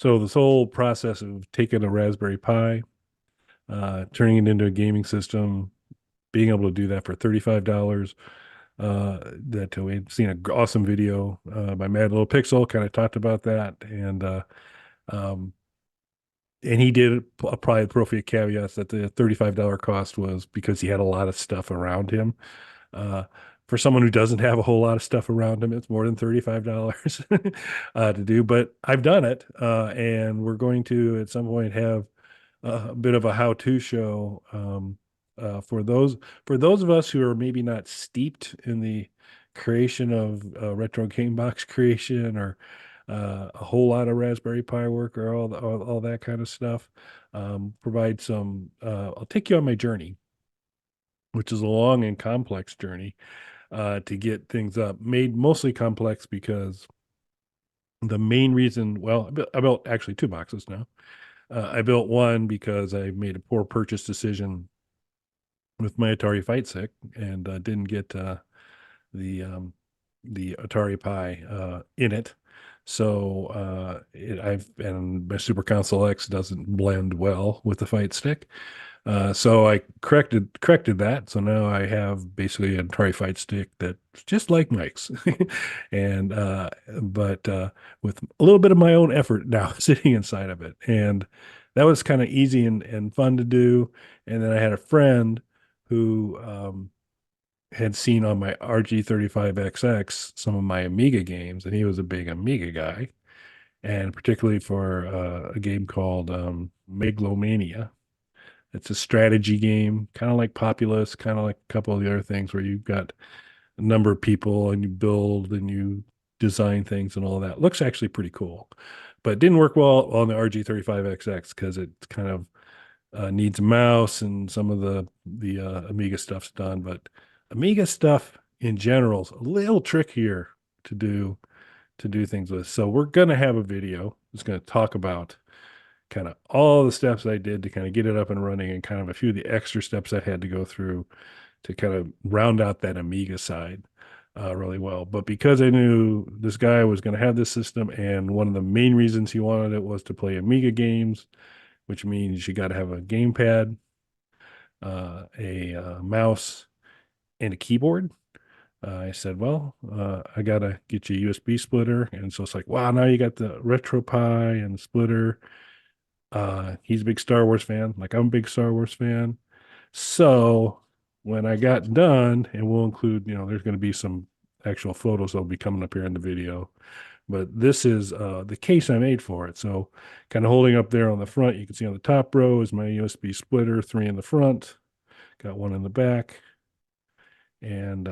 So this whole process of taking a Raspberry Pi, turning it into a gaming system, being able to do that for $35. That we'd seen an awesome video by Mad Little Pixel, kind of talked about that, um, and he did apply appropriate caveats that the $35 cost was because he had a lot of stuff around him. Uh, for someone who doesn't have a whole lot of stuff around him, it's more than $35 to do. But I've done it, and we're going to at some point have a bit of a how-to show for those of us who are maybe not steeped in the creation of retro game box creation or a whole lot of Raspberry Pi work or all that kind of stuff. Provide some. I'll take you on my journey, which is a long and complex journey to get things up. Made mostly complex because the main reason. Well, I built actually two boxes now. I built one because I made a poor purchase decision with my Atari Fight Stick and didn't get the um, the Atari Pi in it. So I've and my Super Console X doesn't blend well with the Fight Stick. So I corrected that. So now I have basically an Atari Fight Stick that's just like Mike's, and but with a little bit of my own effort now sitting inside of it, and that was kind of easy and fun to do. And then I had a friend who had seen on my RG35XX some of my Amiga games, and he was a big Amiga guy, and particularly for a game called Megalomania. It's a strategy game, kind of like Populous, kind of like a couple of the other things where you've got a number of people and you build and you design things and all that. Looks actually pretty cool, but it didn't work well on the RG35XX because it kind of needs a mouse and some of the Amiga stuff's done. But Amiga stuff in general is a little trickier to do to do things with. So we're gonna have a video that's gonna talk about kind of all the steps I did to kind of get it up and running and kind of a few of the extra steps I had to go through to kind of round out that Amiga side really well. But because I knew this guy was going to have this system, and one of the main reasons he wanted it was to play Amiga games, which means you got to have a gamepad, a mouse, and a keyboard. I said, well, I got to get you a USB splitter. And so it's like, wow, now you got the RetroPie and the splitter. He's a big Star Wars fan, like I'm a big Star Wars fan. So when I got done, and we'll include, there's going to be some actual photos that'll be coming up here in the video, but this is the case I made for it. So kind of holding up there on the front, you can see on the top row is my USB splitter, three in the front, got one in the back, and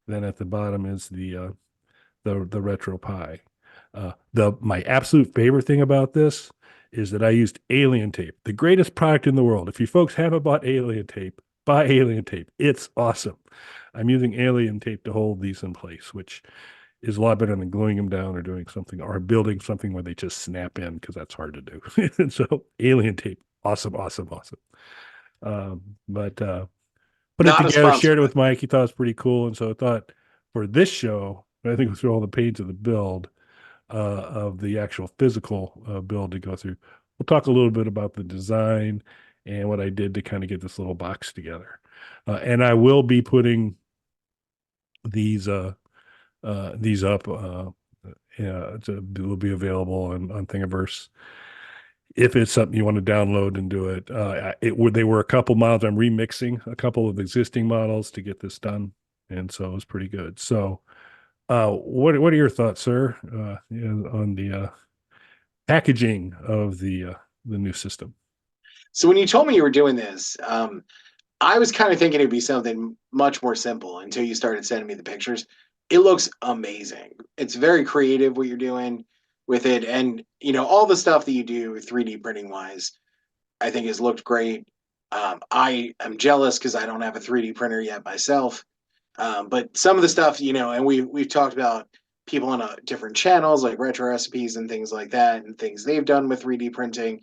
then at the bottom is the RetroPie. The my absolute favorite thing about this is that I used alien tape, the greatest product in the world. If you folks haven't bought alien tape, buy alien tape. It's awesome. I'm using alien tape to hold these in place, which is a lot better than gluing them down or doing something or building something where they just snap in because that's hard to do. And so alien tape, awesome, awesome, awesome. But put it Not a together, sponsor, shared it but with Mike. He thought it was pretty cool, and so I thought for this show, I think through all the pages of the build of the actual physical build to go through. We'll talk a little bit about the design and what I did to kind of get this little box together. And I will be putting these these up. Yeah, will be available on Thingiverse if it's something you want to download and do it. They were a couple models. I'm remixing a couple of existing models to get this done, and so it was pretty good. So, what are your thoughts, sir, on the packaging of the new system? so when you told me you were doing this, I was kind of thinking it'd be something much more simple until you started sending me the pictures. It looks amazing. It's very creative what you're doing with it, and all the stuff that you do 3D printing wise, I think has looked great. I am jealous because I don't have a 3D printer yet myself. But some of the stuff, and we've talked about people on different channels like retro recipes and things like that, and things they've done with 3D printing,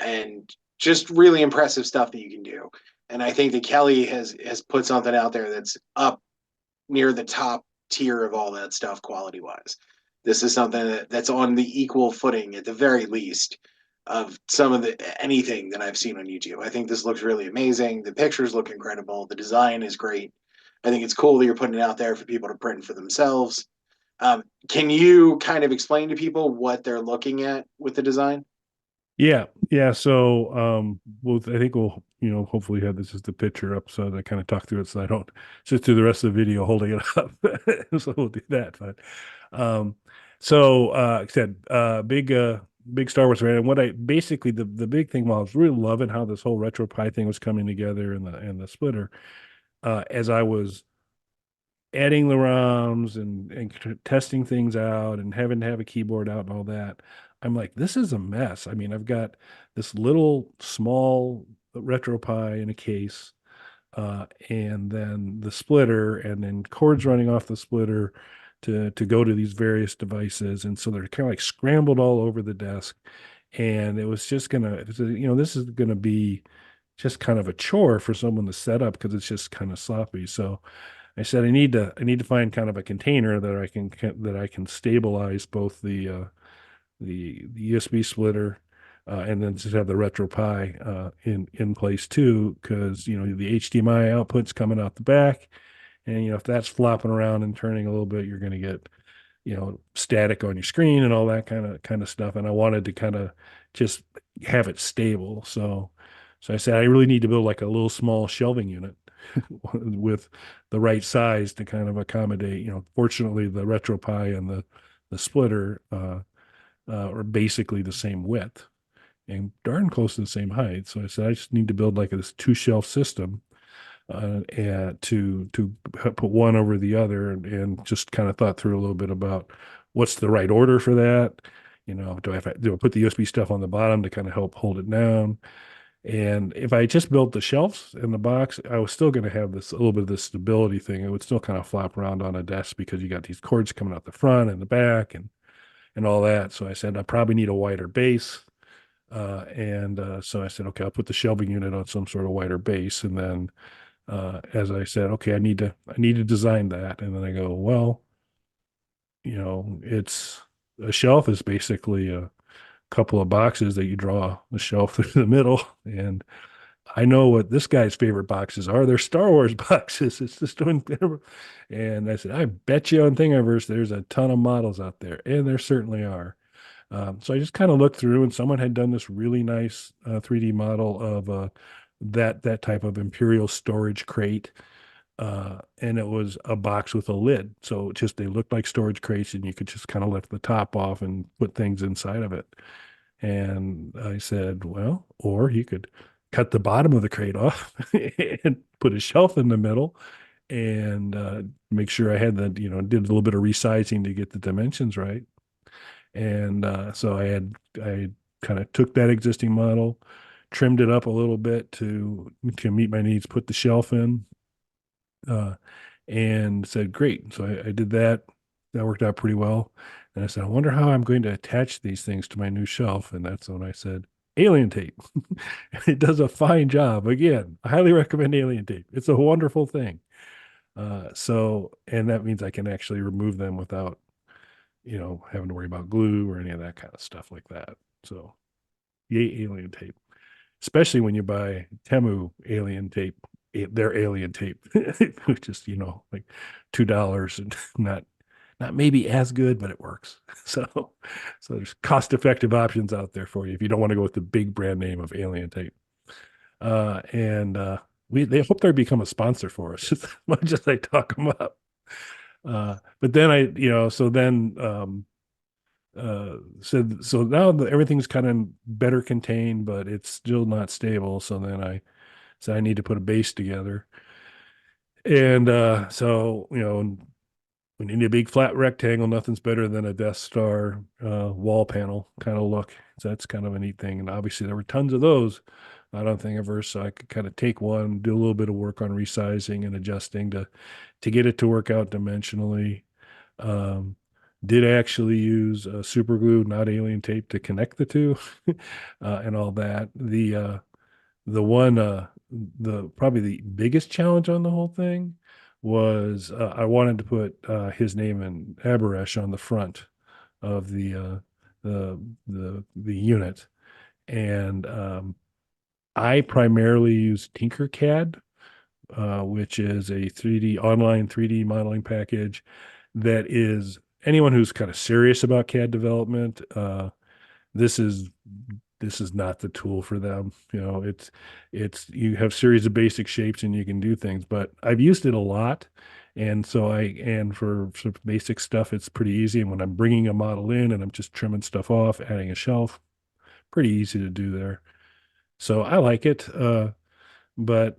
and just really impressive stuff that you can do. And I think that Kelly has put something out there that's up near the top tier of all that stuff quality wise. this is something that's on the equal footing at the very least of some of the anything that I've seen on YouTube. I think this looks really amazing. The pictures look incredible. The design is great. I think it's cool that you're putting it out there for people to print for themselves. Can you kind of explain to people what they're looking at with the design? Yeah, yeah. So, I think we'll, hopefully have this as the picture up so that I kind of talk through it so I don't sit through the rest of the video holding it up. So we'll do that. But, um, like I said, big Star Wars fan. And what I basically the big thing while I was really loving how this whole RetroPie thing was coming together and the splitter, as I was adding the ROMs and testing things out and having to have a keyboard out and all that. I'm like, this is a mess. I mean, I've got this little small RetroPie in a case, and then the splitter, and then cords running off the splitter to go to these various devices, and so they're kind of like scrambled all over the desk. And it was just this is gonna be just kind of a chore for someone to set up because it's just kind of sloppy. So I said I need to find kind of a container that I can stabilize both the USB splitter, and then just have the RetroPie in place too, because the HDMI output's coming out the back, and if that's flopping around and turning a little bit, you're going to get static on your screen and all that kind of stuff. And I wanted to kind of just have it stable. So I said I really need to build like a little small shelving unit with the right size to kind of accommodate. Fortunately, the RetroPie and the splitter are basically the same width and darn close to the same height. So I said I just need to build like this two shelf system, and to put one over the other, and just kind of thought through a little bit about what's the right order for that. Do I put the USB stuff on the bottom to kind of help hold it down? And if I just built the shelves in the box, I was still going to have this a little bit of this stability thing. It would still kind of flop around on a desk because you got these cords coming out the front and the back and all that. So I said I probably need a wider base. And so I said, okay, I'll put the shelving unit on some sort of wider base. And then as I said, okay, I need to design that. And then I go, well, it's a shelf is basically a couple of boxes that you draw the shelf through the middle. And I know what this guy's favorite boxes are. They're Star Wars boxes. It's just doing, and I said, I bet you on Thingiverse there's a ton of models out there, and there certainly are. So I just kind of looked through, and someone had done this really nice 3D model of that type of Imperial storage crate, and it was a box with a lid. So they looked like storage crates, and you could just kind of lift the top off and put things inside of it. And I said, well, or you could cut the bottom of the crate off and put a shelf in the middle, and make sure I had did a little bit of resizing to get the dimensions right. And so I kind of took that existing model, trimmed it up a little bit to meet my needs, put the shelf in, uh, and said, great. So I did that. That worked out pretty well. And I said, I wonder how I'm going to attach these things to my new shelf. And that's when I said, alien tape. It does a fine job. Again, I highly recommend alien tape. It's a wonderful thing. And that means I can actually remove them without, having to worry about glue or any of that kind of stuff like that. So, yay, alien tape, especially when you buy Temu alien tape, their alien tape, which is, like $2 and not maybe as good, but it works. So there's cost-effective options out there for you if you don't want to go with the big brand name of alien tape. And they hope they become a sponsor for us as much as I talk them up. But then said so now everything's kind of better contained, but it's still not stable. So then I said I need to put a base together, and so we need a big flat rectangle. Nothing's better than a Death Star wall panel kind of look. So that's kind of a neat thing. And obviously there were tons of those. I don't think ever, so I could kind of take one, do a little bit of work on resizing and adjusting to get it to work out dimensionally. Um, did actually use super glue, not alien tape, to connect the two, and all that. The one the probably the biggest challenge on the whole thing was I wanted to put his name in Aberesh on the front of the unit. And I primarily use Tinkercad, which is a 3D online 3D modeling package that is anyone who's kind of serious about CAD development. This is this is not the tool for them. You know, it's you have series of basic shapes and you can do things, but I've used it a lot. And so and for some basic stuff, it's pretty easy. And when I'm bringing a model in and I'm just trimming stuff off, adding a shelf, pretty easy to do there. So I like it. But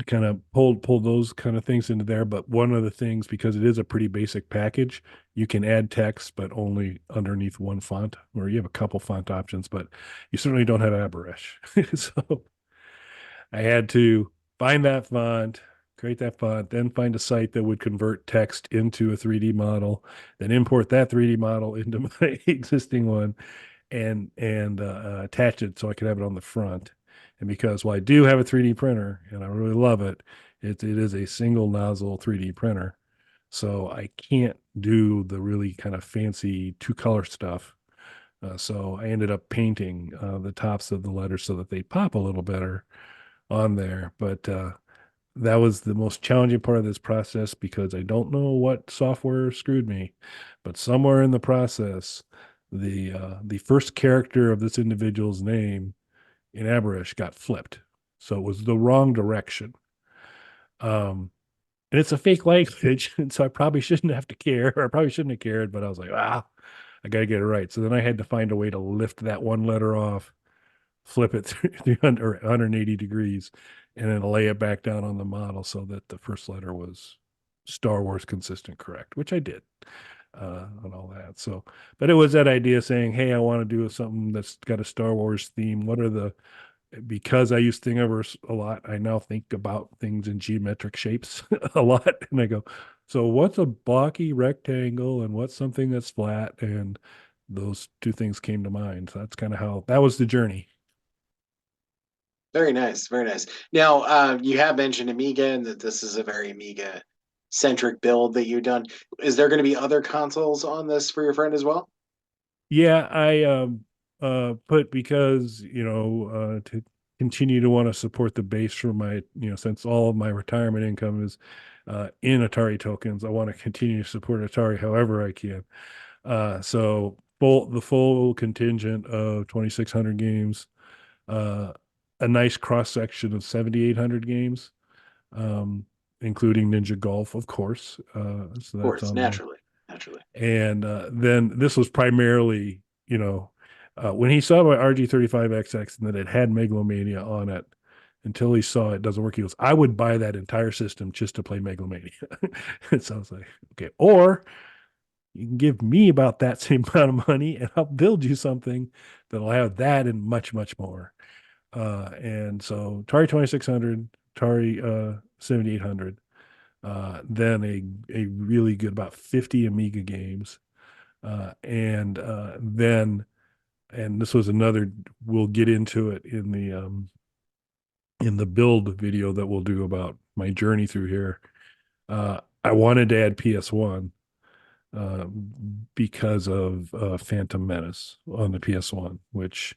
kind of pulled those kind of things into there. But one of the things, because it is a pretty basic package, you can add text, but only underneath one font, or you have a couple font options, but you certainly don't have Aberrish. So I had to find that font, create that font, then find a site that would convert text into a 3D model, then import that 3D model into my existing one, and attach it so I could have it on the front. And because while I do have a 3D printer and I really love it, it is a single nozzle 3D printer. So I can't do the really kind of fancy two color stuff. So I ended up painting the tops of the letters so that they pop a little better on there. But that was the most challenging part of this process because I don't know what software screwed me, but somewhere in the process, the first character of this individual's name in Aberrish got flipped, so it was the wrong direction. And it's a fake language, and so I probably shouldn't have to care, or I probably shouldn't have cared, but I was like, I gotta get it right. So then I had to find a way to lift that one letter off, flip it 300 or 180 degrees, and then lay it back down on the model so that the first letter was Star Wars consistent correct, which I did and all that. So, but it was that idea saying, hey, I want to do something that's got a Star Wars theme. What are the, because I use Thingiverse a lot, I now think about things in geometric shapes a lot. And I go, so what's a blocky rectangle and what's something that's flat? And those two things came to mind. So that's kind of how that was the journey. Very nice, very nice. Now, you have mentioned Amiga and that this is a very Amiga centric build that you've done. Is there going to be other consoles on this for your friend as well? Yeah, I put because, to continue to want to support the base for my, since all of my retirement income is in Atari tokens, I want to continue to support Atari however I can. So the full contingent of 2,600 games, uh, a nice cross section of 7,800 games, um, including Ninja Golf, of course. So Of that's course, on there. naturally, naturally. And then this was primarily, when he saw my RG35XX and that it had Megalomania on it, until he saw it doesn't work, he goes, I would buy that entire system just to play Megalomania. And so I was like, okay, or you can give me about that same amount of money and I'll build you something that'll have that and much, much more. And so Atari 2600, Atari 7800, then a really good about 50 Amiga games. And this was another, we'll get into it in the build video that we'll do about my journey through here. I wanted to add PS1 uh, because of Phantom Menace on the PS1, which,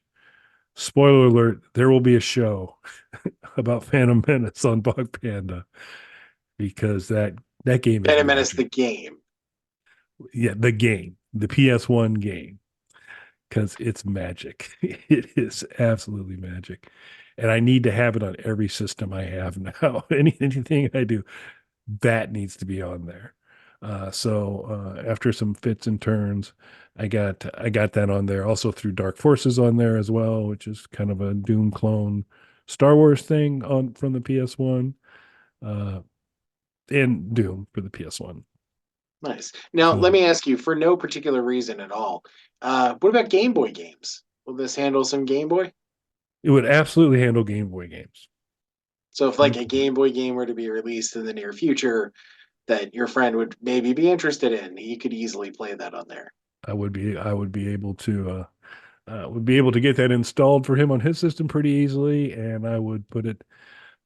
spoiler alert, there will be a show about Phantom Menace on Bog Panda because that game is Phantom Menace, magic. the game. Yeah, the game, the PS1 game, because it's magic. It is absolutely magic. And I need to have it on every system I have now. Anything I do, that needs to be on there. So after some fits and turns, I got that on there. Also threw Dark Forces on there as well, which is kind of a Doom clone Star Wars thing on from the PS1. Uh, and Doom for the PS1. Nice. Now, let So me ask you, for no particular reason at all, what about Game Boy games? Will this handle some Game Boy? it would absolutely handle Game Boy games. So, if like a Game Boy game were to be released in the near future that your friend would maybe be interested in, he could easily play that on there. I would be able to would be able to get that installed for him on his system pretty easily, and I would put it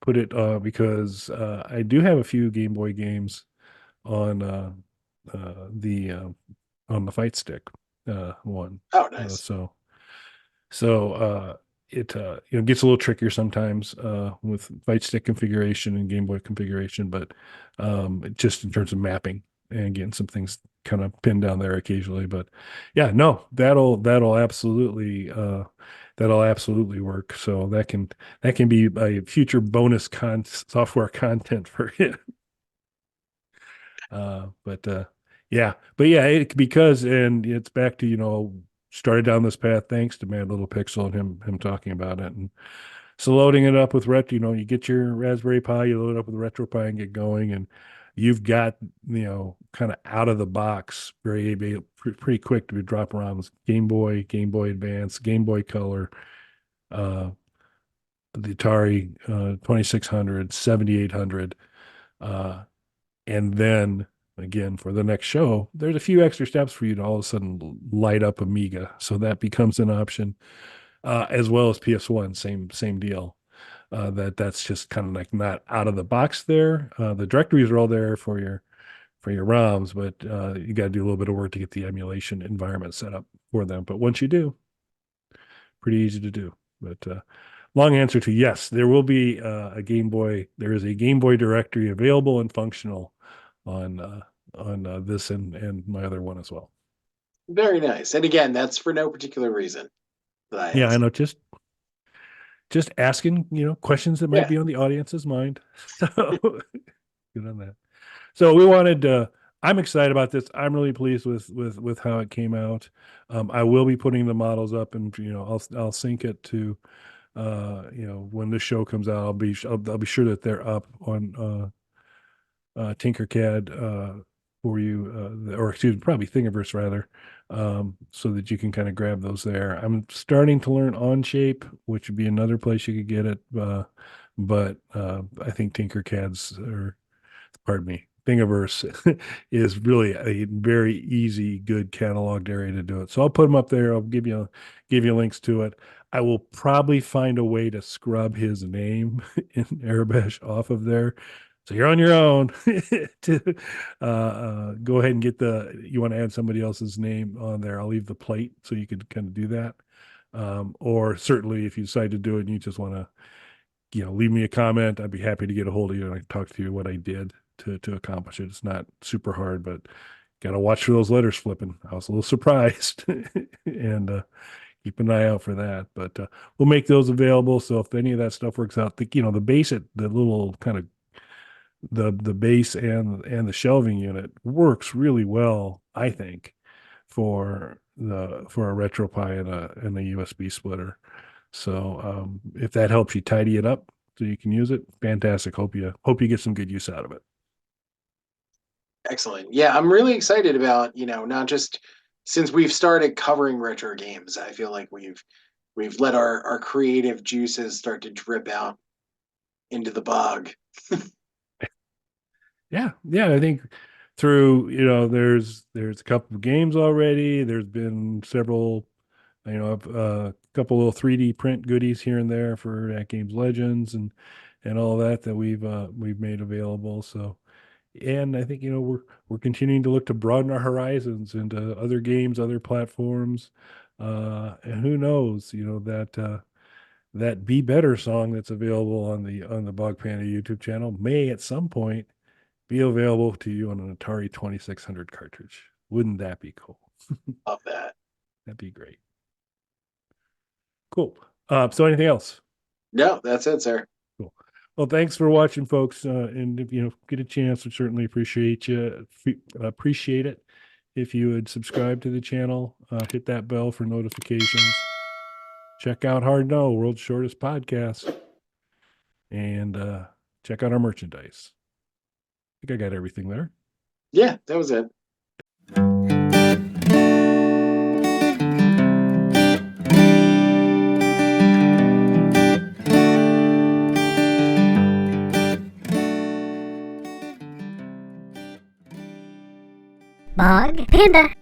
because I do have a few Game Boy games on the on the Fight Stick one. Oh, Uh, nice. so so it gets a little trickier sometimes with Fight Stick configuration and Game Boy configuration, but just in terms of mapping and getting some things kind of pinned down there occasionally. But yeah, no, that'll absolutely work. So that can be a future bonus software content for it. But yeah, because and it's back to started down this path thanks to Mad Little Pixel and him talking about it, and so loading it up with you get your Raspberry Pi, you load it up with RetroPie and get going, and you've got kind of out of the box, pretty quick to be drop around Game Boy, Game Boy Advance, Game Boy Color, uh, the Atari 2600, 7800. And then again, for the next show, there's a few extra steps for you to all of a sudden light up Amiga. So that becomes an option, as well as PS1, same deal. That's just kind of like not out of the box there. The directories are all there for your ROMs, but you got to do a little bit of work to get the emulation environment set up for them. But once you do, pretty easy to do. But long answer to yes, there will be a Game Boy. There is a Game Boy directory available and functional on this and my other one as well. Very nice. And again, that's for no particular reason that I Yeah, I asked. know. Just asking, questions that might Yeah, be on the audience's mind. So good on that. So we wanted. I'm excited about this. I'm really pleased with how it came out. I will be putting the models up, and I'll sync it to when the show comes out. I'll be sure that they're up on Tinkercad for you, or excuse me, probably Thingiverse rather, so that you can kind of grab those there. I'm starting to learn Onshape, which would be another place you could get it, but I think pardon me, Thingiverse is really a very easy, good cataloged area to do it. So I'll put them up there. I'll give you links to it. I will probably find a way to scrub his name in Arabesh off of there. So you're on your own to go ahead and you want to add somebody else's name on there. I'll leave the plate so you could kind of do that. Or certainly if you decide to do it and you just want to, leave me a comment, I'd be happy to get a hold of you and I talk to you what I did to accomplish it. It's not super hard, but got to watch for those letters flipping. I was a little surprised and keep an eye out for that. But we'll make those available. So if any of that stuff works out, the base, the little kind of the base and the shelving unit works really well, I think, for a RetroPie and a USB splitter. So if that helps you tidy it up so you can use it, fantastic. Hope you get some good use out of it. excellent. Yeah, I'm really excited about, not just since we've started covering retro games, I feel like we've let our creative juices start to drip out into the bog. Yeah. I think through there's a couple of games already. There's been several, a couple little 3D print goodies here and there for At Games Legends and all that we've made available. So, and I think we're continuing to look to broaden our horizons into other games, other platforms, and who knows, that Be Better song that's available on the Bog Panda YouTube channel may at some point be available to you on an Atari 2600 cartridge. Wouldn't that be cool? Love that. That'd be great. Cool. So anything else? No, that's it, sir. Cool. Well, thanks for watching, folks. And if get a chance, we certainly appreciate it. If you would subscribe to the channel, hit that bell for notifications. Check out Hard No, World's Shortest Podcast, and check out our merchandise. I think I got everything there. Yeah, that was it. Bog Panda.